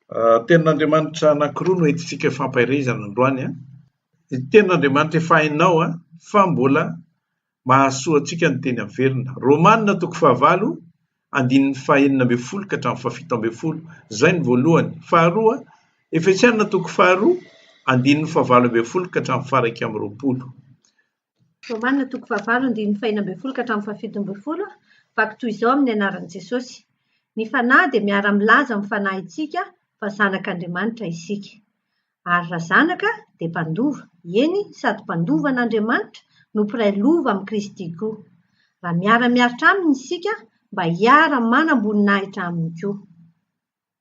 Tenin'Andriamanitra anankiroa no entintsika fampahirizana androany a. Ny tenin'Andriamanitra efa hainao a fa mbola mahasoa antsika ny teny averina. Romanina 9:1-10 ka hatramin'ny 17. Zay ny voalohany. Faharoa Efesiana 2:1-17 ka hatramin'ny 1:20. Romanina 9:1-10 ka hatramin'ny 17. Vaky toy izao amin'ny anaran'i Jesosy. Ny fanahy dia miara-milaza amin'ny fanahintsika fa zanak'Andriamanitra isika. Ary raha zanaka dia mpandova, eny sady mpandova an'Andriamanitra no mpiray lova amin'ny Kristy koa. Raha miara-miaritra aminy isika mba hiara-manam-boninahitra aminy koa.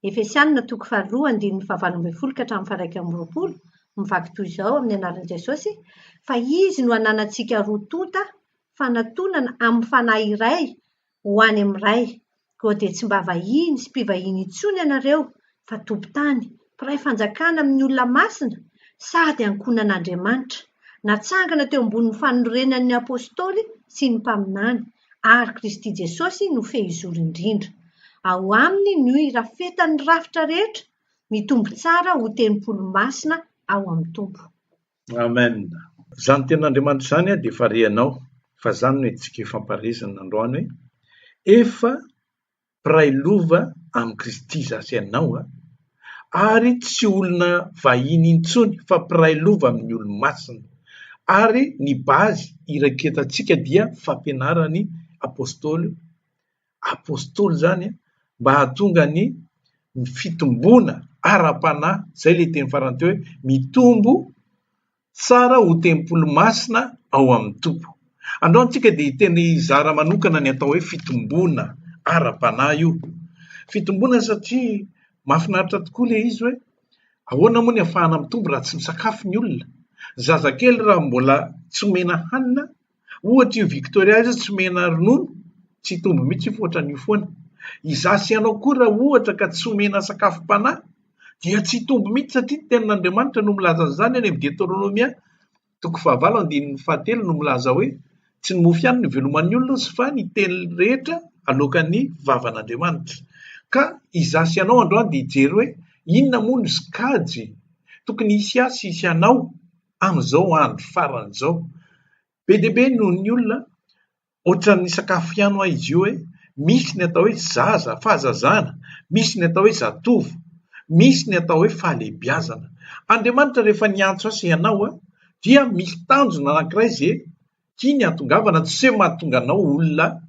Efesiana 2:2-12 ka hatramin'ny 1:20 mivaky toy izao amin'ny anaran'i Jesosy. Fa izy no ananantsika roa tonta fanantonana amin'ny fanahy iray ho any amin'iray. Koa dia tsy mba vahiny sy mpivahiny intsony ianareo fa tompon-tany, mpiray fanjakana amin'ny olona masina sady ankonan'Andriamanitra. Natsangana teo ambonin'ny fanorenan'ny apôstôly sy ny mpaminany, ary Kristy Jesosy no fehizoro indrindra. Ao aminy no irafetan'ny rafitra rehetra mitombo tsara ho tempolo masina ao amin'ny tompo. Amen. Zany tenin'Andriamanitra zany dia efa rehanao, fa zany no entintsika fampahirizana androany hoe efa mpiray lova amin'ny Kristy zasy ianao ary tsy olona vahiny intsony fa mpiray lova amin'ny olo-masina. Ary ny bazy iraketantsika dia fampianaran'ny apôstôly. Apôstôly zany mba hahatonga ny fitombona ara-panahy, zay le teny farany teo hoe mitombo tsara ho tempolo masina ao amin'ny tompo. Androantsika dia teny zara manokana ny atao hoe fitombona ara-panahy io. Fitombona satria mahafinaritra tokoa le izy hoe ahoana moa ny ahafahana mitombo raha tsy misakafo ny olona. Zazakely raha mbola tsy omena hanina, ohatra io Victoria izy tsy omena ronono, tsy tombo mihitsy foatra an'io foana. Izasy ianao koa raha ohatra ka tsy omena sakafom-panahy dia tsy tombo mihitsy, satria tenin'Andriamanitra no milaza an'izany any amin'ny Deutéronomia 9:7 no milaza hoe tsy ny mofo ihany no iveloman'ny olona fa ny teny rehetra alokan'ny vavan'Andriamanitra. Ka izasy ianao androany dia hijery hoe inona moa ny zokajy tokony hisy ahy sy hisy anao amin'izao andro faran'izao. Be dia be noho ny olona ohatran'ny sakafo ihany hoa izy io hoe misy ny atao hoe zaza fahazazana, misy ny atao hoe zatovo, misy ny atao hoe fahalehibiazana. Andriamanitra rehefa niantso asa ianao dia misy tanjona anankiray izay tiany hatongavana, tsy hoe mahatonga anao olona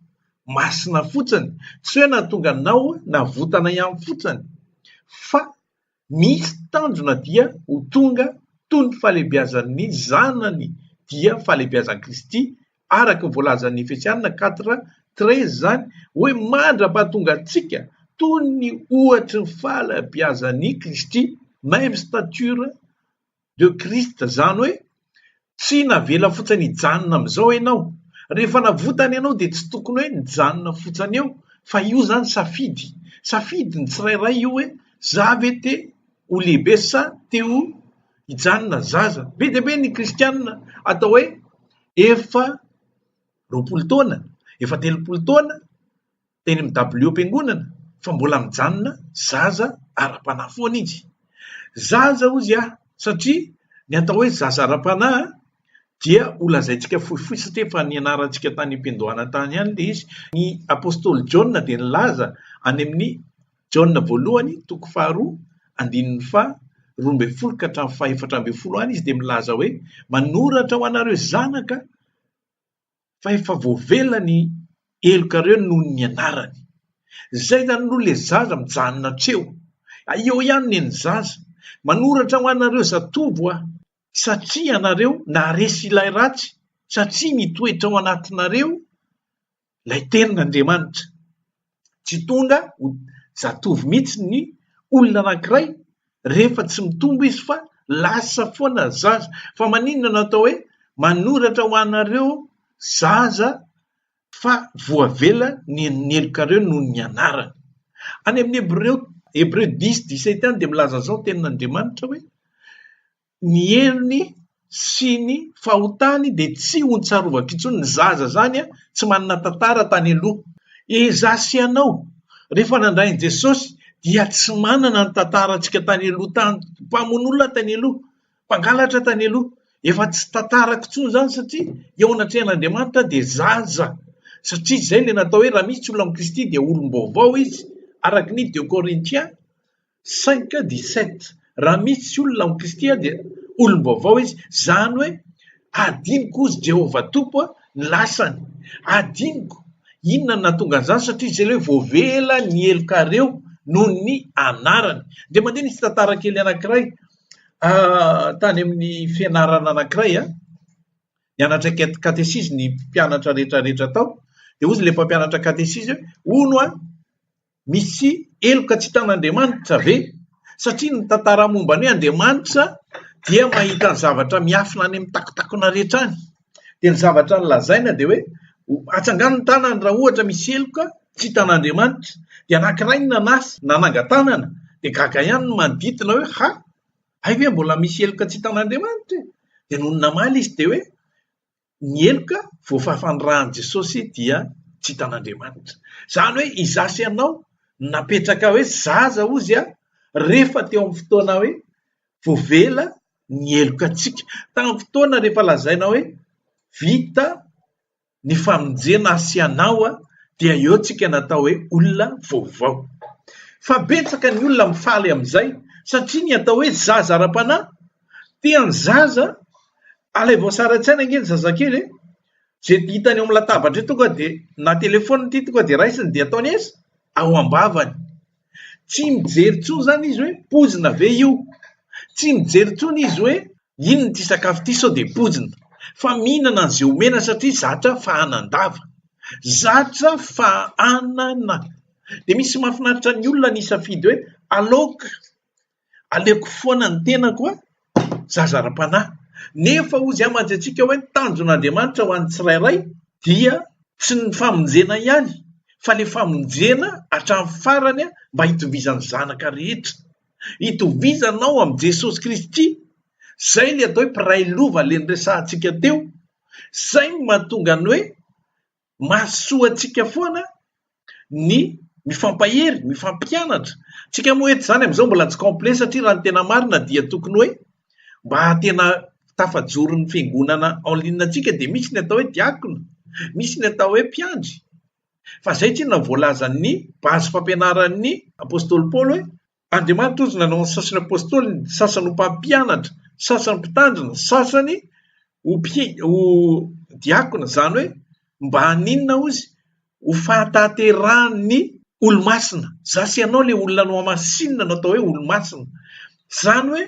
masina fotsiny, tsy hoe nahatonga anao navotana ihany fotsiny, fa misy tanjona dia ho tonga toy ny fahalehibiazan'ny zanany dia fahalehibiazan'i Kristy, araka ny voalazan'ny Efesiana 4:13 zany hoe mandra-pahatonga antsika toy ny ohatry ny fahalehibiazan'ny Kristy, même stature de Christ, zany hoe tsy navela fotsiny hijanona amin'izao ianao. Rehefa navotana ianao dia tsy tokony hoe nijanona fotsiny eo, fa io zany safidy ny tsirairay io hoe za ve te ho lehibe sa te ho hijanona zaza. Be dia be ny kristianina atao hoe efa 20 taona, efa 30 taona teny amin'ny am-piangonana fa mbola mijanona zaza ara-panahy foana izy. Zaza ozy satria ny atao hoe zaza ara-panahy dia holazaintsika fohifohy, satria efa nianarantsika tany am-piandohana tany ihany le izy. Ny apôstôly Jaona dia nilaza any amin'ny Jaona 1:2-2 ka hatramin'ny 4:12 any izy dia milaza hoe manoratra ho anareo zanaka fa efa voavela ny helokareo noho ny anarany. Zay zany no le zaza mijanona treo, eo ihany ny zaza. Manoratra ho anareo zatovo satria anareo naharesy ilay ratsy, satria mitoetra ao anatinareo ilay tenin'Andriamanitra. Tsy tonga ho zatovo mihitsy ny olona anankiray rehefa tsy mitombo izy, fa lasa foana zaza. Fa maninona natao hoe manoratra ho anareo zaza fa voavela ny helokareo noho ny anarany. Any amin'ny Hébreu 10:17 any dia milaza zao tenin'Andriamanitra hoe ny heriny sy ny fahotany dia tsy ho tsarovako intsony. Ny zaza zany tsy manana tantara tany aloha. Ezasy ianao rehefa nandrain'i Jesosy dia tsy manana ny tantarantsika tany aloha tany mpamon'olona tany aloha mpangalatra tany aloha efa tsy tantarako tsony zany satria eo anatrehan'Andriamanitra dia zaza satria zay le natao hoe raha misy olona amin'i Kristy dia olom-baovao izy araka ny 2 Corinthiens 5:17 raha misy olona amin'i Kristy dia olom-baovao izy zany hoe adiniko ozy Jehova tompo ny lasany adiniko inona no nahatonga an'izany satria zay le hoe voavela ny elokareo noho ny anarany dia mandeha nisy tantara kely anankiray tany amin'ny fianarana anankiray nianatra katesisy ny mpianatra rehetrarehetra tao dia ozy le mpampianatra katesisy hoe ono misy eloka tsy hitan'Andriamanitra ve satria ny tantara mombany hoe Andriamanitra dia mahita ny zavatra miafina any amin'ny takotakona rehetra any dia ny zavatra nylazaina dia hoe atsangano ny tanany raha ohatra misy eloka tsy hitan'Andriamanitra dia anankiray ny nanangan-tanana dia gaga ihany no manodidina hoe hay hoe mbola misy eloka tsy hitan'Andriamanitra dia noho ny namaly izy dia hoe ny eloka voafafan'ny rahan'i Jesosy dia tsy hitan'Andriamanitra zany hoe izasy ianao napetraka hoe zaza ozy rehefa teo amin'ny fotoana hoe voavela ny elokantsika tamin'ny fotoana rehefa lazaina hoe vita ny famonjena asianao dia eo tsika natao hoe olona vaovao fa betsaka ny olona mifaly amin'izay satria ny atao hoe zaza ara-panahy tia ny zaza alay voasara-tsaina ange ny zazakely zay hitany eo amin'ny latabatra tonga dia na telefony ty tonga dia raisiny dia ataony eza ao ambavany tsy mijery tsony zany izy hoe pozina ve io tsy mijery tsony izy hoe inony ty sakafo ty sao dia pozina fa mihinana an'izay omena satria zatra fahanan-dava zatra fahanana dia misy mahafinaritra ny olona ny safidy hoe aleoko foana ny tenako zaza ara-panahy nefa ozy amantsy antsika hoe tanjon'Andriamanitra ho an'ny tsirairay dia tsy ny famonjena ihany fa le famonjena hatramin'ny farany mba hitovizan'ny zanaka rehetra hitovizanao amin'i Jesosy Kristy zay le atao hoe mpiray lova le nyresahantsika teo zay no mahatonga ny hoe mahasoantsika foana ny mifampahery mifampianatra tsika moa eto zany amin'izao mbola tsy complet satria raha ny tena marina dia tokony hoe mba tena tafajoro ny fiangonana en ligne antsika dia misy ny atao hoe diakona misy ny atao hoe mpiandry fa zay tsy na voalazan'ny bazy fampianaran'ny apôstôly Paoly hoe Andriamanitra ozy nanao ny sasany apôstôly sasany ho mpampianatra sasany mpitandrina sasany ho diakona zany hoe mba haninona ozy ho fahataterahan'ny olo-masina zasy ianao le olona no amasinina no atao hoe olo-masina zany hoe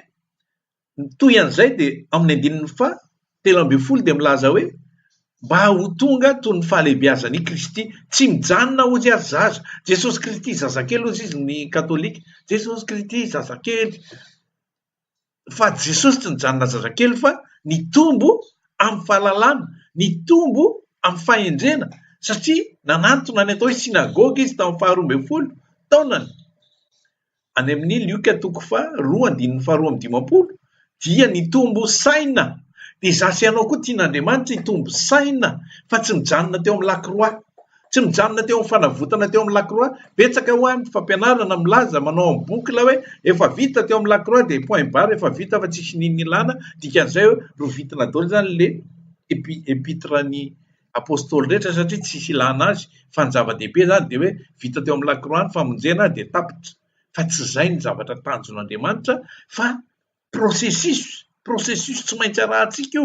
toy an'izay dia amin'ny 13 dia milaza hoe mba ho tonga toy ny fahalehibiazan'i Kristy tsy mijanona ozy azy zaza Jesosy Kristy zazakely ozy izy ny katolika Jesosy Kristy zazakely fa Jesosy tsy nijanona zazakely fa nitombo amin'ny fahalalana nitombo amin'ny fahendrena satria nanantona ny atao hoe sinagoga izy tamin'ny 12 taonany any amin'ny Lioka 2:2-5 dia nitombo saina dia zasy ianao koa tian'Andriamanitra hitombo saina fa tsy mijanona teo amin'ny lakroa tsy mijanona teo amin'ny fanavotana teo amin'ny lakroa betsaka ho any fampianarana milaza manao amin'ny bokla hoe efa vita teo amin'ny lakroa dia point barre efa vita fa tsisy niny ilana dikan'izay hoe rovitina daholo zany le epitran'ny apôstôly rehetra satria tsisy ilana azy fa ny zava-dehibe zany dia hoe vita teo amin'ny lakroa ny famonjena dia tapitra fa tsy zay ny zavatra tanjon'Andriamanitra fa processus tsy maintsy arahantsika io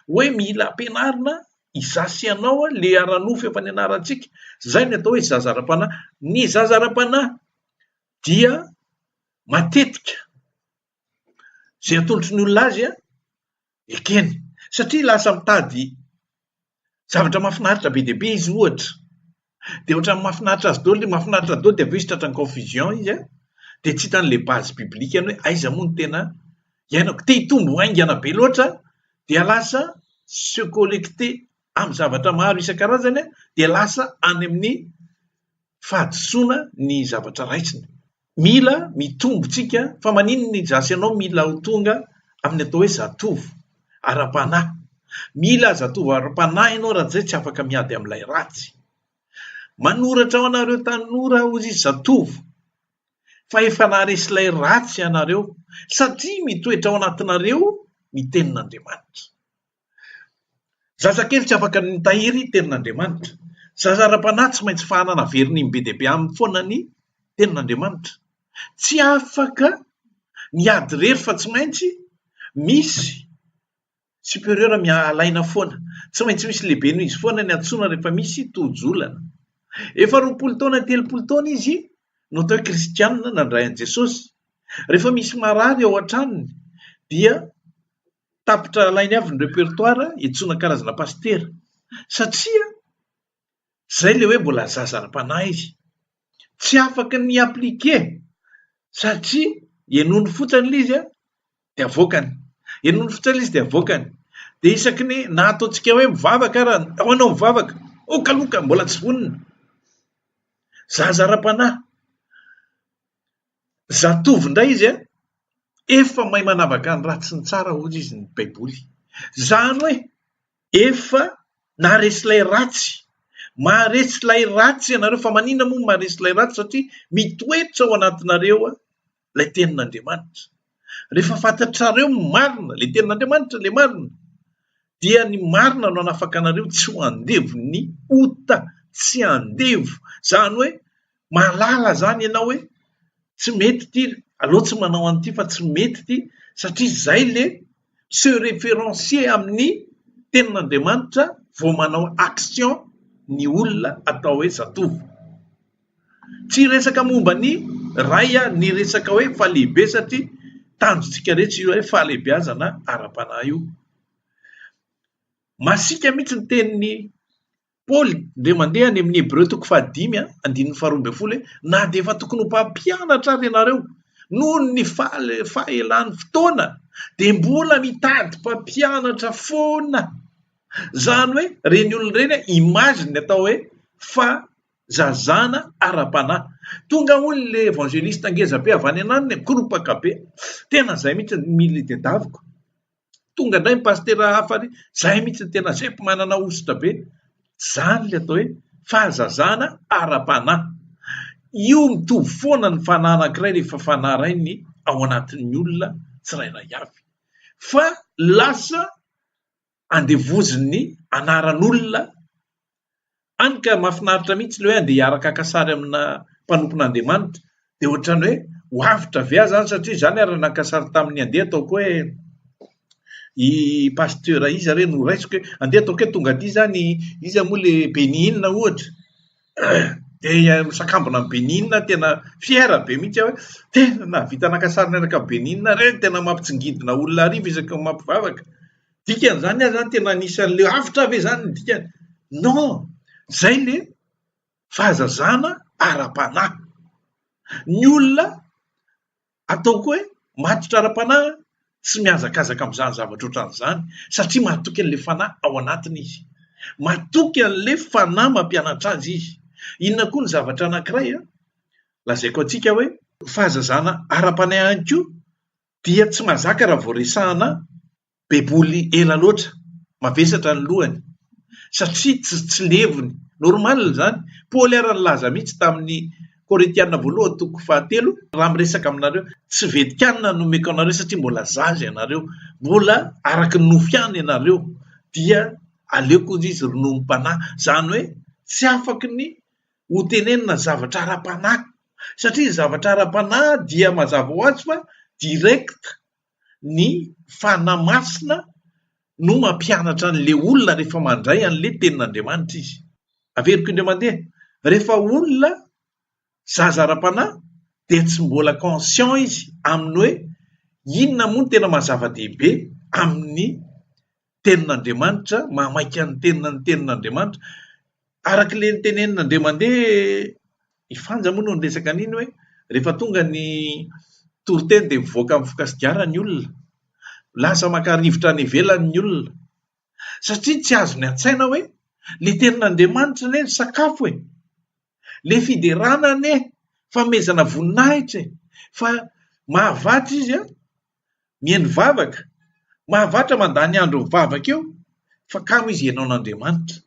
hoe mila ampianarina izasy ianao le aranofy efa ny anarantsika zay ny atao hoe zaza ara-panahy ny zaza ara-panahy dia matetika zay atolotry ny olona azy ekeny satria lasa mitady zavatra mahafinaritra be dehibe izy ohatra dia ohatran'ny mahafinaritra azy daholo mahafinaritra daholo dia aveo izy tratran'ny confusion izy dia tsy hitan'le base biblika any hoe aiza moa ny tena iainako te hitombo haingana be loatra dia lasa se collecté amin'ny zavatra maro isan-karazany dia lasa any amin'ny fahadisoana ny zavatra raisiny mila mitombotsika fa maninona ny zasy ianao mila ho tonga amin'ny atao hoe zatovo ara-panahy mila zatovo ara-panahy ianao raha zay tsy afaka miady amin'ilay ratsy manoratra ao anareo tanora ozy izy zatovo fa efa naharesy ilay ratsy ianareo satria mitoetra ao anatinareo ny tenin'Andriamanitra. Zazakely tsy afaka nitahiry tenin'Andriamanitra. Zazara-panahy tsy maintsy fahanana veriny be dia be amin'ny foana ny tenin'Andriamanitra. Tsy afaka niady rery fa tsy maintsy misy supérieur mialaina foana. Tsy maintsy misy lehibe noho izy foana ny antsoina rehefa misy tojolana. Efa 20 taona 30 taona izy no atao hoe kristianina nandray an'i Jesosy. Rehefa misy marary ao an-tranony dia tapitra alainy avy ny repertoara itsoina karazana pastera satria zay le hoe mbola zazara-panahy izy. Tsy afaka ny aplike satria enony fotsany ilay izy dia avoakany. Enony fotsany ilay izy dia avoakany. Dia isaky ny na ataontsika hoe mivavaka raha ao anao mivavaka, kaloka mbola tsy vonina. Zazara-panahy. Zatovo indray izy efa mahay manavaka ny ratsy ny tsara hozy izy ny Baiboly. Zany hoe efa naharesy ilay ratsy. Maharesy ilay ratsy ianareo fa maninona moa maharesy ilay ratsy satria mitoetra ao anatinareo ilay tenin'Andriamanitra. Rehefa fantatrareo marina ilay tenin'Andriamanitra ilay marina dia ny marina no hanafaka anareo tsy ho andevo ny ota, tsy andevo. Zany hoe mahalala zany ianao hoe tsy mety ity, aleo tsy manao an'ity fa tsy mety ity satria zay le se référencier amin'ny tenin'Andriamanitra vao manao action ny olona atao hoe zatovo. Tsy resaka momba ny ray ny resaka hoe fahalehibe satria tanjontsika rehetra io hoe fahalehibeazana ara-panahy io. Masika mihitsy ny tenin'ny Paoly ndre mandeha any amin'ny Hébreu 5:12 na dia efa tokony ho mpampianatra ary ianareo noho ny fahelan'ny fotoana dia mbola mitady mpampianatra foana. Zany hoe reny olona reny imagine atao hoe fa zazana ara-panahy. Tonga hono le evangeliste angeza-be avy any ananiny koropaka be, tena zay mihitsy mily tedaviko. Tonga indray ny pastera hafa ary zay mihitsy tena zay manana ositra be. Zany le atao hoe fahazazana ara-panahy. Io mitovy foana ny fanahy anankiray rehefa fanahy iray ny ao anatin'ny olona tsirairay avy. Fa lasa andevoziny anaran'olona any ka mahafinaritra mihitsy le hoe andeha hiaraka akasary amina mpanompon'Andriamanitra dia ohatrany hoe ho avitra ve zany satria zany ary nakasary tamin'ny andeha ataoko hoe i pasteur iza re no raisiko hoe andeha ataoko hoe tonga aty zany iza moa le Bénine ohatra dia sakambona amin'ny Bénine tena fiera be mihitsy hoe tena vita nakasary niaraka Bénine re tena mampitsingidina olona arivo isaka mampivavaka. Dikan'izany azy zany tena anisan'le avitra ve zany ny dikany? Non, zay le fahazazana ara-panahy. Ny olona ataoko hoe matotra ara-panahy tsy mihazakazaka amin'izany zavatra ohatran'izany satria mahatoky an'ilay fanahy ao anatiny izy. Mahatoky an'ilay fanahy mampianatra azy izy. Inona koa ny zavatra anankiray lazaiko antsika hoe fahazazana ara-panahy ihany koa dia tsy mahazaka raha vao resahana Baiboly ela loatra, mavesatra ny lohany satria tsy levony. Normal zany. Paoly ary nilaza mihitsy tamin'ny Korintiana 1:7 raha miresaka aminareo tsy vetikanina no omeko anareo satria mbola zaza ianareo, mbola araky ny nofiany ianareo dia aleoko izy rononom-panahy. Zany hoe tsy afaka ny ho tenenina zavatra ara-panahy satria zavatra ara-panahy dia mazava ho azy fa direct ny fanahy masina no mampianatra an'le olona rehefa mandray an'le tenin'Andriamanitra izy. Averiko indray mandeha rehefa olona zaza ara-panahy dia tsy mbola conscient izy amin'ny hoe inona moa no tena mazava-dehibe amin'ny tenin'Andriamanitra, mamaika ny tenin'Andriamanitra araka le nitenenina indray mandeha ifanja moa no niresaka an'iny hoe rehefa tonga ny toriteny dia mivoaka amin'ny foka-sigara ny olona, lasa maka rivotra any ivelany ny olona satria tsy azo ny an-tsaina hoe le tenin'Andriamanitra anie ny sakafo le fiderana anie famezana voninahitra fa mahavatra izy mihaino vavaka, mahavatra mandany andro mivavaka eo fa kamo izy ianao an'Andriamanitra.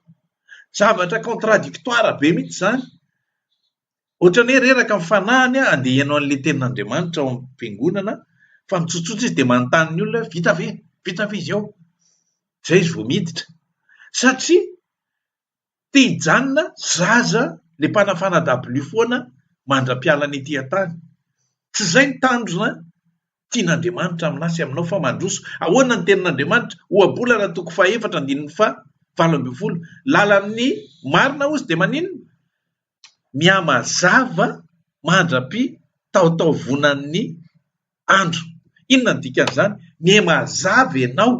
Zavatra contradictoire be mihitsy zany. ohatrany hoe reraka mifanahany andeha ianao an'le tenin'Andriamanitra ao amin'ny fiangonana fa mitsotsotsa izy dia manontany ny olona vita ve izy ao, zay izy vao miditra satria te hijanona zaza le mpanafana dabilio foana mandra-pialana etỳ an-tany. Tsy izay ny tanjona tian'Andriamanitra aminasy aminao fa mandroso. Ahoana ny tenin'Andriamanitra? Ohabolana toko 4:7-20 lalan'ny marina ozy dia maninona? Mihamazava mandra-pi taotaovonan'ny andro. Inona ny dikan'izany? Mihamazava ianao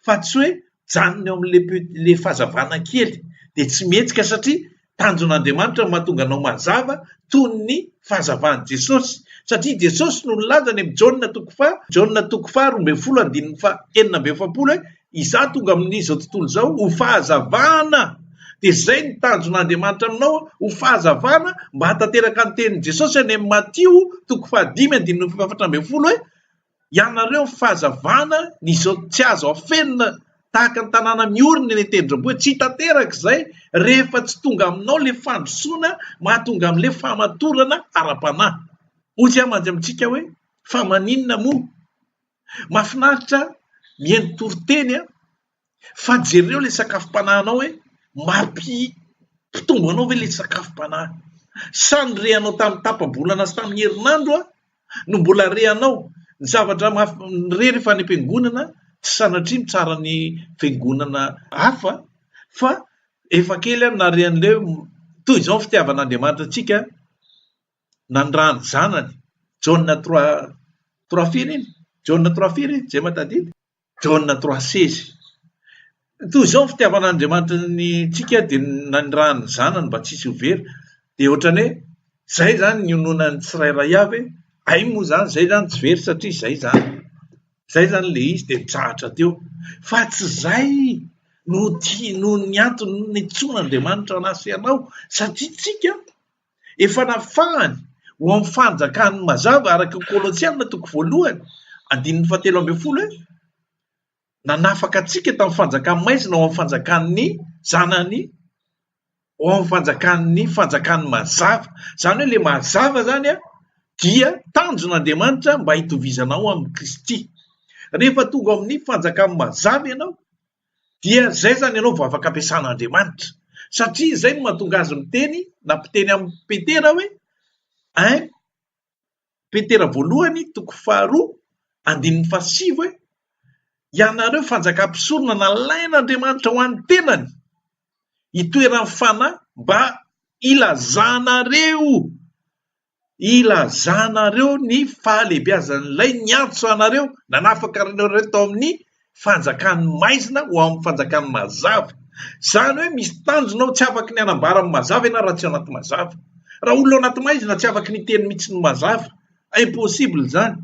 fa tsy hoe janona eo amin'le fahazavana kely dia tsy mihetsika satria tanjon'Andriamanitra mahatonga anao mazava toy ny fahazavan'i Jesosy satria Jesosy no nilaza ny amin'ny Jaona 5:20-7 hoe izaho tonga amin'izao tontolo izao ho fahazavana. Dia izay ny tanjon'Andriamanitra aminao ho fahazavana mba hatanteraka ny tenin'i Jesosy any amin'ny Matio 5:17 hoe ianareo fahazavana n'izao tsy azo afenina tahaka ny tanàna miorina eny an-tendrombohitra. Tsy tanteraka izay rehefa tsy tonga aminao le fandrosoana mahatonga amin'le fahamatorana ara-panahy. Ozy aho manjy amintsika hoe fa maninona moa? Mahafinaritra mihaino toriteny fa jereo le sakafom-panahinao hoe mampitombo anao ve le sakafom-panahy? Sa ny rehanao tamin'ny tapa-bolana sy tamin'ny herinandro no mbola rehanao ny zavatra re rehefa ny ampiangonana tsy sanatria mitsara ny fiangonana hafa fa efa kely narehan'le toy izao fitiavan'Andriamanitra antsika nandrany zanany Jaona 3:5 zay matadiny Jaona 3:16 toy izao ny fitiavan'Andriamanitra ny tsika dia nandrany zanany mba tsisy overy. Dia ohatrany hoe zay zany ny ononan'ny tsirairay avy ay moa zany zay zany tsy very satria zay zany le izy dia nitsahatra teo fa tsy zay no ny antony nitsoan'Andriamanitra anasy ianao satria tsika efa nafahany ho amin'ny fanjakany mazava araka Kolosiana 1:17 hoe nanafaka antsika tamin'ny fanjakany maizina ao amin'ny fanjakan'ny zanany ao amin'ny fanjakany mazava. Zany hoe le mazava zany dia tanjon'Andriamanitra mba hitovizanao amin'ny Kristy. Rehefa tonga amin'ny fanjakany mazava ianao dia zay zany ianao vao afaka ampiasan'Andriamanitra satria zay no mahatonga azy miteny nampiteny amin'ny Petera hoe Petera 1:2-7 hoe ianareo fanjakam-pisorona nalain'Andriamanitra ho an'ny tenany hitoeran'ny fanahy mba ilazanareo ny fahalehibiazan'ilay niantso anareo nanafaka anareo tao amin'ny fanjakany maizina ho amin'ny fanjakany mazava. Zany hoe misy tanjonao tsy afaky ny anambara amin'ny mazava ianao raha tsy ao anaty mazava. Raha olona ao anaty maizina tsy afaky ny teny mihitsy ny mazava, impossible zany.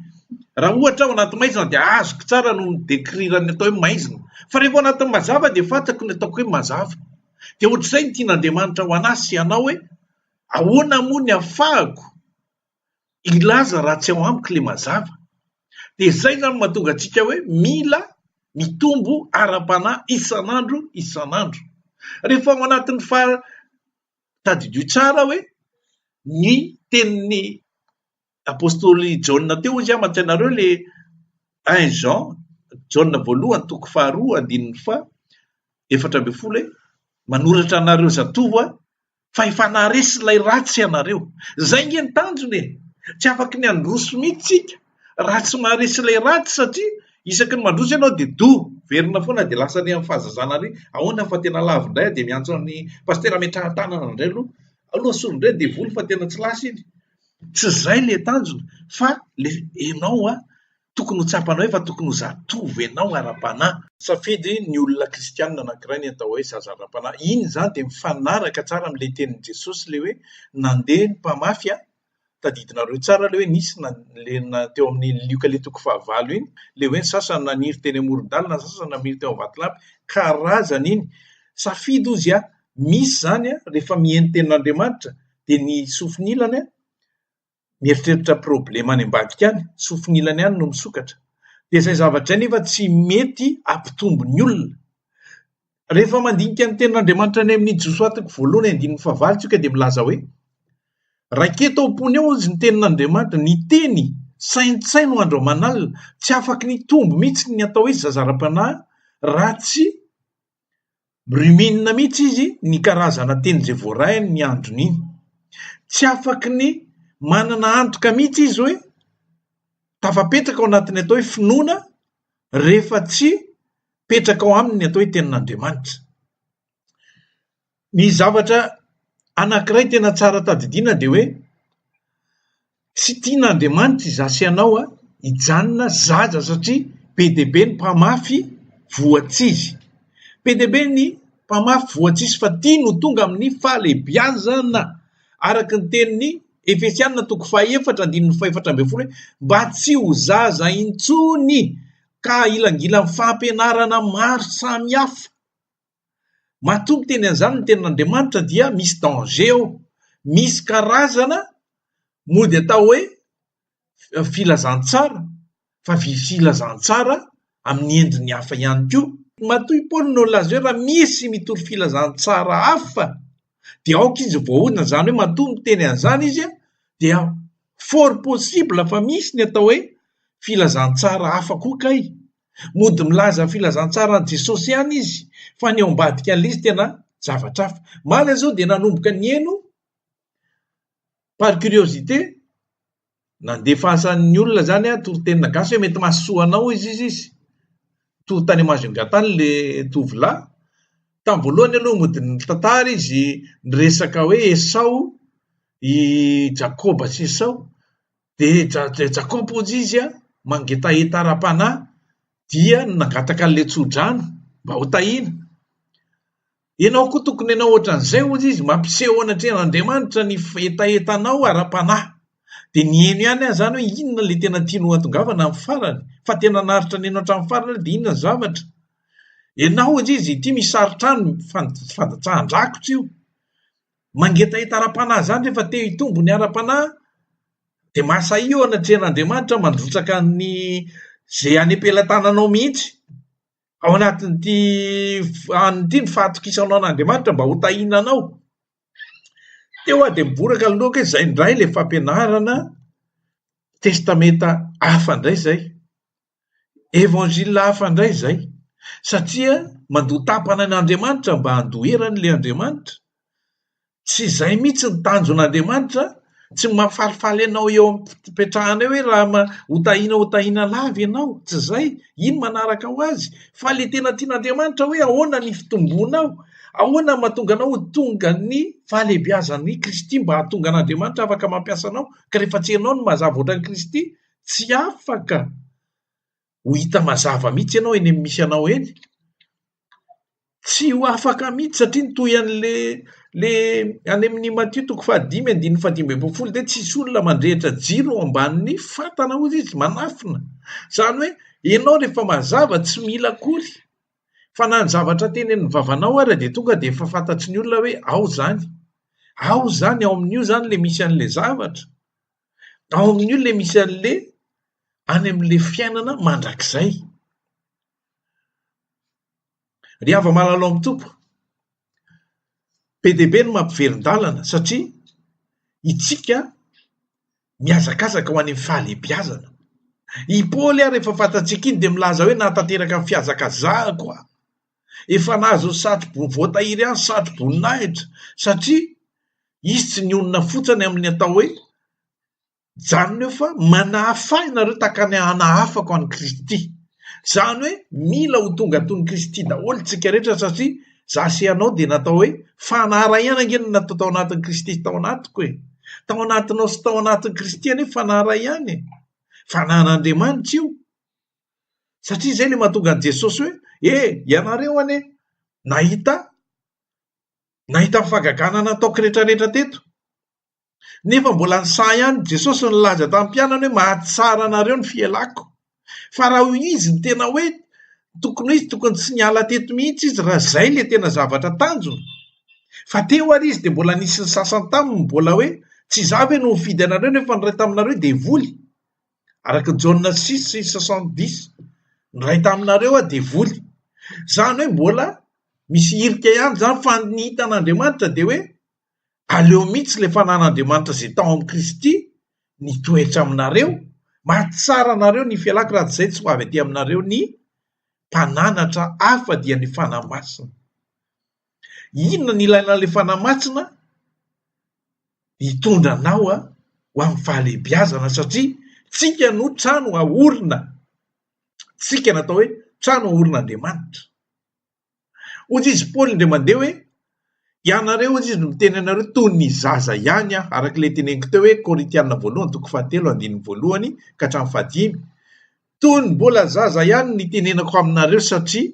Raha ohatra ao anaty maizina dia azoko tsara no midekrirany atao hoe maizina fa rehefa ao anaty mazava dia fantako ny ataoko hoe mazava. Dia ohatr'izay ny tian'Andriamanitra ho anasy ianao hoe ahoana moa ny ahafahako ilaza raha tsy ao amiko le mazava. Dia izay zany mahatonga antsika hoe mila mitombo ara-panahy isan'andro. Rehefa ao anatin'ny tadidio tsara hoe ny tenin'ny apôstôly Jaona teo izy amatsanareo le 1 Jean Jaona 1:2-4 hoe manoratra anareo zatovo fa efa naresy ilay ratsy ianareo. Zay nge ny tanjony tsy afaky ny androso mihitsy tsika raha tsy maharesy ilay ratsy satria isaky ny mandroso ianao dia verina foana dia lasa ny amin'ny fahazazana ary ahoana fa tena lavo indray dia miantso amin'ny pastera metrahan-tanana indray aloha solo indray dia voly fa tena tsy lasa iny. Tsy zay le tanjona fa le ianao tokony ho tsapanao fa tokony ho zatovo ianao ara-panahy. Safidy ny olona kristianina anankiray ny atao hoe zaza ara-panahy. Iny zany dia mifanaraka tsara amin'ilay tenin'i Jesosy le hoe nandeha ny mpamafy tadidinareo tsara le hoe nisy teo amin'ny Lioka le 5 iny le hoe ny sasany naniry teny amoron-dalana, sasany naniry teo Vatolampy. Karazany iny safidy ozy misy zany rehefa mihaino tenin'Andriamanitra dia ny sofin'ilany mieritreritra problema any ambadika any, sofin'ilany any no misokatra. Dia izay zavatra nefa tsy mety ampitombo ny olona. Rehefa mandinika ny tenin'Andriamanitra any amin'ny Josuà 1:9 tsoka dia milaza hoe raketo am-pony ao izy ny tenin'Andriamanitra, ny teny saintsaino andro aman'alina, tsy afaky ny tombo mihitsy ny atao hoe zazara-panahy raha tsy riminina mihitsy izy ny karazana teny izay voarahiny ny andron'iny. Tsy afaky ny manana antoka mihitsy izy hoe tafapetraka ao anatin'ny atao hoe finoana rehefa tsy petraka ao aminy ny atao hoe tenin'Andriamanitra. Ny zavatra anankiray tena tsara tadidiana dia hoe tsy tian'Andriamanitra izasy ianao hijanona zaza satria be dia be ny mpamafy voatsizy. Be dia be ny mpamafy voatsizy fa tia no tonga amin'ny fahalebiazana araka ny tenin'ny Efesianina 4:4-5 mba tsy ho zaza intsony ka ilangilan'ny fampianarana maro samihafa. Matombo teny an'izany ny tenin'Andriamanitra dia misy danger ao, misy karazana mody atao hoe filazantsara, fa filazantsara amin'ny endriny hafa ihany koa. Matoy Paoly no laza hoe raha misy mitory filazantsara hafa dia aoka izy voahodina, zany hoe matombo teny an'izany izy dia fort possible fa misy ny atao hoe filazantsara hafa koa kay. Mody milaza filazantsara an' Jesosy ihany izy fa ny ao ambadika an'ilay izy tena zavatra hafa. Mala zao dia nanomboka ny eno par curiosité nandefasan'ny olona zany toro-tenina gasy hoe mety mahasoa anao izy toy tany Majunga tany le tovolahy. Tamin'ny voalohany aloha mody ny tantara izy niresaka hoe Esau, i Jakoba sy Esau, dia Jakoba hozy izy mangetaeta ara-panahy dia nangataka an'ilay tsodrano mba ho tahina. Ianao koa tokony ianao ohatran'izay hozy izy, mampiseho anatrehan'Andriamanitra ny etaetanao ara-panahy. Dia ny eno ihany zany hoe inona ilay tena tianao hatongavana amin'ny farany, fa tena naritra ny eno hatramin'ny farany dia inona zavatra. Ianao hozy izy ity misarotrano fandatsahan-drakotra io, mangetaeta ara-panahy zany rehefa te hitombo ny ara-panahy dia masaia eo anatrehan'Andriamanitra mandrotsaka ny zay any am-pelatananao mihitsy ao anatin'ity ny fahatokisanao an'Andriamanitra mba ho tahinanao. Teo dia miboraka ny lohako hoe izay indray ilay fampianarana testamenta hafa indray izay, evanjila hafa indray izay, satria mandoa tapana an'Andriamanitra mba handoherany ilay Andriamanitra. Tsy izay mihitsy ny tanjon'Andriamanitra, tsy mahafalifaly ianao eo am-pipetrahana hoe raha ho tahina lava ianao, tsy izay. Ino manaraka ho azy? Fa ilay tena tian'Andriamanitra hoe ahoana ny fitombonao, ahoana mahatonga anao ho tonga ny fahalebiazan'ny Kristy mba hahatonga an'Andriamanitra afaka mampiasa anao. Ka rehefa tsy ianao no mazava ohatran'ny Kristy, tsy afaka ho hita mazava mihitsy ianao eny amin'ny misy anao eny. Tsy ho afaka mihitsy satria nitoy any amin'ny Matthieu 5:5-15 dia tsisy olona mandrehitra jiro ao ambanin'ny fatana hozy izy manafina. Zany hoe ianao rehefa mazava tsy mila akory, fa na ny zavatra tenenin'ny vavanao ary dia tonga dia efa fantatry ny olona hoe ao zany, ao zany, ao amin'io zany le misy an'ilay zavatra, ao amin'io le misy an'le any amin'le fiainana mandrakizay. Ry hava mahalalo amin'ny tompo, be dia be no mampiverin-dalana satria itsika miazakazaka ho any amin'ny fahalebiazana. I Paoly rehefa fantatsika iny dia milaza hoe nahatanteraka amin'ny fiazakazahako aho, efa nahazo ny satrobonin'ny voatahiry ihany satroboninahitra, satria izy tsy nionona fotsiny amin'ny atao hoe janona eo fa manahafay nareo tahaka ny hanahafako an'i Kristy. Zany hoe mila ho tonga tony Kristy daholo tsika rehetra, satria zasy ianao dia natao hoe fanahara ihany angeny natao tao anatin'i Kristy tao anatiko e. Tao anatinao sy tao anatin'i Kristy anie fanahara ihany e. Fanahin'Andriamanitra io. Satria izay le mahatonga an'i Jesosy hoe ianareo anie nahita fagagana nataoko rehetrarehetra teto. Nefa mbola ny sahy ihany Jesosy nilaza tamin'ny mpianany hoe mahatsara anareo ny fialako. Fa raha izy ny tena hoe tokony tsy niala teto mihitsy izy raha izay le tena zavatra tanjona. Fa teo ary izy dia mbola nisy ny sasany taminy mbola hoe tsy zavy no mifidy anareo nefa ny ray taminareo dia voly. Araka Jaona 6:70 ny ray taminareo dia voly. Zany hoe mbola misy irika ihany zany fa ny hitan'Andriamanitra dia hoe aleo mihitsy le fanan'Andriamanitra izay tao amin'ny Kristy nitoetra aminareo, mahatsara anareo ny fialako raha tsy izay tsy ho avy aty aminareo ny mpananatra hafa dia ny fanahy masina. Inona ny ilaina le fanahy masina? Hitondra anao ho amin'ny fahalehibiazana, satria tsika no trano ahorina, tsika natao hoe trano ahorin'Andriamanitra. Ozy izy Paoly indray mandeha hoe ianareo, ozy izy no miteny anareo toy ny zaza ihany araka le teneniko teo hoe Korintianina 1:7-2 ka hatramin'ny 5. Toy ny mbola zaza ihany ny tenenako aminareo, satria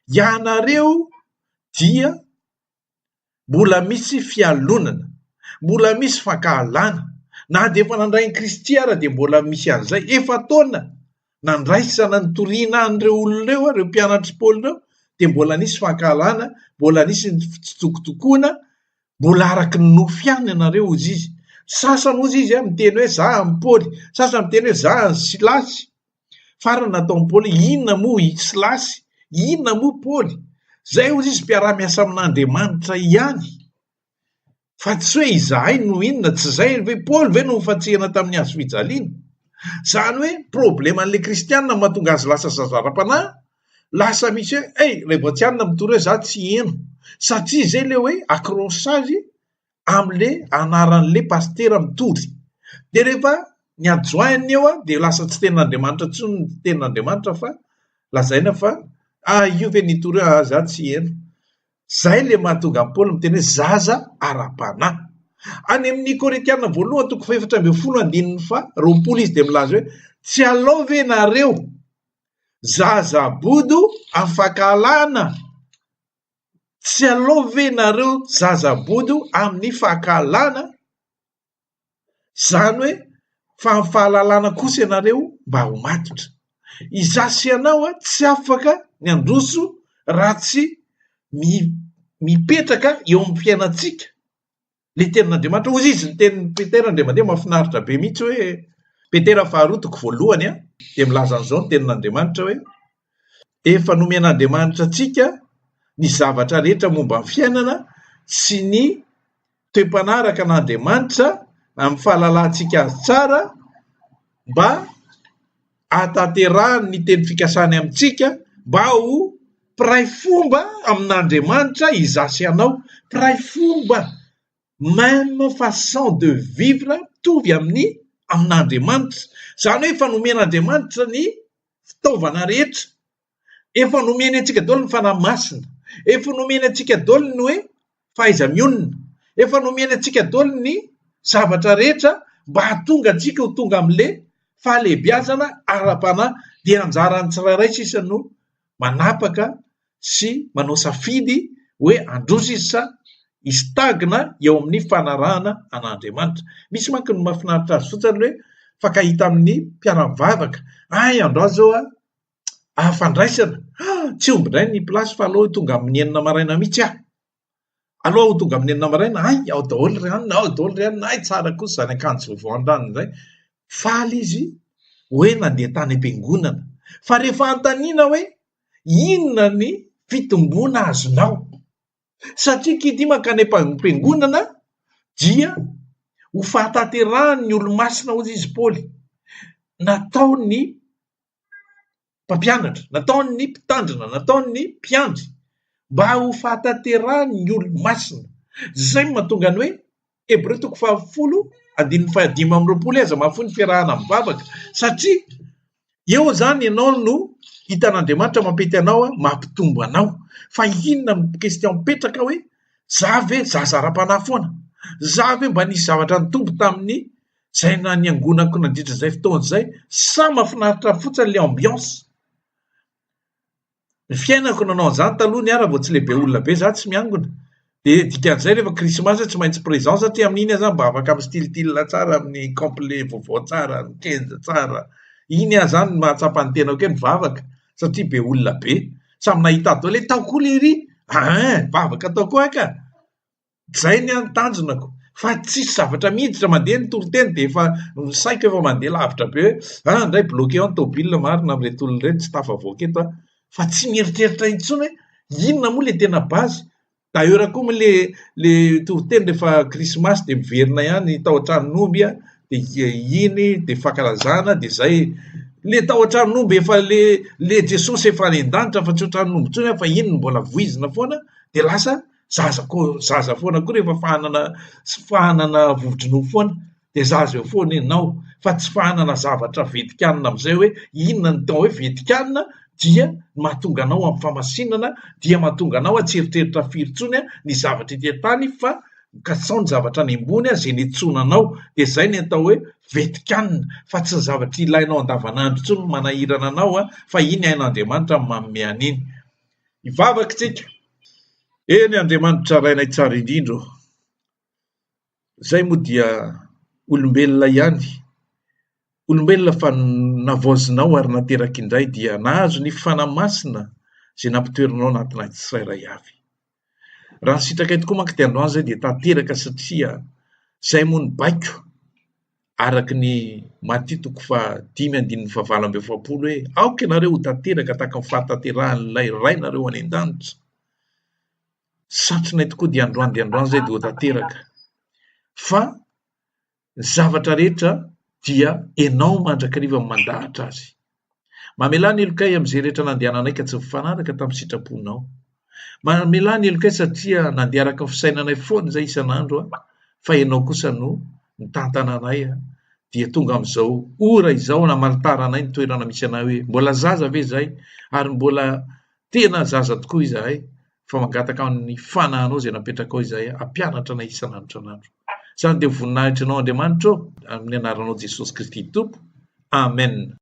ianareo dia mbola misy fialonana, mbola misy fankahalana, na dia efa nandray ny Kristy ara dia mbola misy an'izay. Efa taona nandraisana ny toriana an'ireo olon'ireo, ireo mpianatry Paoly ireo, dia mbola nisy fankahalana, mbola nisy ny fitsitokotokoana, mbola araky ny nofy ihany ianareo ozy izy. Sasany ozy izy miteny hoe za amin'ny Paoly, sasany miteny hoe za ny Silasy. Farany nataon'ny Paoly, inona moa i Silasy, inona moa Paoly? Zay ozy izy mpiara-miasa amin'Andriamanitra ihany, fa tsy hoe izahay no inona, tsy zay ve Paoly ve no nifatsihana tamin'ny hazo fijaliana. Zany hoe probleman'le kristianina mahatonga azy lasa zazara-panahy, lasa misy hoe rehefa tsy anona mitory hoe za tsy heno, satria zay le hoe accrochage amin'le anaran'le pastera mitory. Dia rehefa ny adjoiny eo dia lasa tsy tenin'Andriamanitra intsony ny tenin'Andriamanitra, fa lazaina fa io ve nitory za tsy heno. Zay le mahatonga ny Paoly miteny hoe zaza ara-panahy. Any amin'ny Korintianina 1:4-20 izy dia milaza hoe tsy alao ve nareo zazabodo amin'ny fankahalana, tsy alao ve nareo zazabodo amin'ny fankahalana. Zany hoe fa amin'ny fahalalana kosa ianareo mba ho matotra. Izasy ianao tsy afaka ny androso raha tsy mipetraka eo amin'ny fiainantsika le tenin'Andriamanitra. Ozy izy ny tenin'ny Petera indray mandeha mahafinaritra be mihitsy hoe Petera 2:1 dia milaza an'izao ny tenin'Andriamanitra hoe efa nomen'Andriamanitra antsika ny zavatra rehetra momba ny fiainana sy ny toe-panaraka an'Andriamanitra amin'ny fahalalantsika azy tsara, mba atanterahany ny teny fikasany amintsika, mba ho piray fomba amin'Andriamanitra izasy anao. Piray fomba, même façon de vivre mitovy amin'Andriamanitra. Zany hoe efa nomen'Andriamanitra ny fitaovana rehetra, efa nomeny antsika daholo ny fanahy masina, efa nomeny antsika daholo ny hoe fahaiza-mionona, efa nomeny antsika daholo ny zavatra rehetra mba hahatonga antsika ho tonga amin'le fahalehibiazana ara-panahy. Dia anjarany tsirairay sisa no manapaka sy manao safidy hoe androso izy sa istagna eo amin'ny fanarahana an'Andriamanitra. Misy manko ny mahafinaritra azy fotsiny hoe fakahita amin'ny mpiara-mivavaka, andro azy zao fandraisana, tsy ombindray ny plasy fa aloha tonga amin'ny 9 maraina mihitsy aloha ho tonga amin'ny 9 maraina, ao daholo rianona, ao daholo rianona, tsara kosa zany akanjo vaovao an-dranony izay. Faly izy hoe nandeha tany am-piangonana, fa rehefa antaniana hoe inona ny fitombona azonao, satria kity mankany am-piangonana dia ho fahatanterahany olo-masina ozy izy Paoly, natao ny mpampianatra, natao ny mpitandrina, natao ny mpiandry, mba ho fahatanterahany olo-masina. Zay mahatonga ny hoe Hebreo 10:5-20 aza mahafoy ny fiarahana mivavaka, satria eo zany ianao no hitan'Andriamanitra mampety anao, mampitombo anao. Fa inona ny question mipetraka hoe za ve zaza ara-panahy foana, za ve mba nisy zavatra nitombo tamin'ny zay na niangonako nandritra zay fotoana zay, sa mahafinaritra fotsiny le ambiance. Ny fiainako nanao an'izany taloha ny ara vao tsy lehibe olona be za tsy miangona, dia dikan'izay rehefa krismasy tsy maintsy présent satria amin'iny aza mba afaka amin'ny stilitila tsara, amin'ny complet vaovao tsara, ny kenja tsara. Iny zany mahatsapa ny tenako hoe mivavaka, satria be olona be, samy nahita daholo hoe tao koa lery, vavaka tao koa ka. Zay ny tanjonako, fa tsisy zavatra miditra mandeha ny toriteny dia efa saiko efa mandeha lavitra be hoe indray bloqué ao ny tômôbila marina amin'irety olona irety, tsy tafavoaka eto, fa tsy mieritreritra intsony hoe inona moa le tena bazy. D'ailleurs koa moa le tohiteny rehefa krismasy de miverina ihany tao an-tranon'omby a de iny de fankalazana de zay le tao an-tranon'omby efa le Jesosy efa any an-danitra fa tsy ho tranon'omby ntsony fa iny mbola voizina foana de lasa zaza foana koa rehefa fahanana vovo-dronono foana de zaza eo foana ianao fa tsy fahanana zavatra vetikanina amin'izay hoe inona ny tao hoe vetikanina dia mahatonga anao amin'ny famasinana dia mahatonga anao atseritreritra firy ntsony a ny zavatra ety an-tany fa mikasao ny zavatra any ambony a zay niantsonanao de zay ny atao hoe vetikanina fa tsy ny zavatra ilainao andavanandro ntsony manahirana anao a fa iny ain'Andriamanitra manome an'iny ivavaka tsika eny Andriamanitra rainay tsara indrindra zay moa dia olombelona ihany olombelona fa navaozinao ary nateraka indray dia nahazo ny fanamasina zay nampitoerinao anatina tsirairay avy raha ny sitraka tokoa manko dia androany zay dia tanteraka satria zay moa ny baiko araky ny Matitoko 5:7 hoe aoka ianareo ho tanteraka tahaka ny fahatanteran'ilay rainareo any an-danitra satrinay tokoa dia androany zay dia ho tanteraka fa ny zavatra rehetra dia enao mandrakariva mandahatra azy mamelany elokay amin'izay rehetra nandehananay ka tsy mifanaraka tamin'ny sitraponao mamelany elokay satria nandeha araka ny fisainanay foana izay isan'andro a fa ianao kosa no nitantana anay a dia tonga amin'izao ora izao namalitaranay ny toerana misy anay hoe mbola zaza ve zahay ary mbola tena zaza tokoa izahay fa mangataka amin'ny fanahinao izay napetraka ao izahay hampianatra anay isan'andro isan'andro izany dia voninahitranao Andriamanitra amin'ny anaranao Jesosy Kristy Tompo amen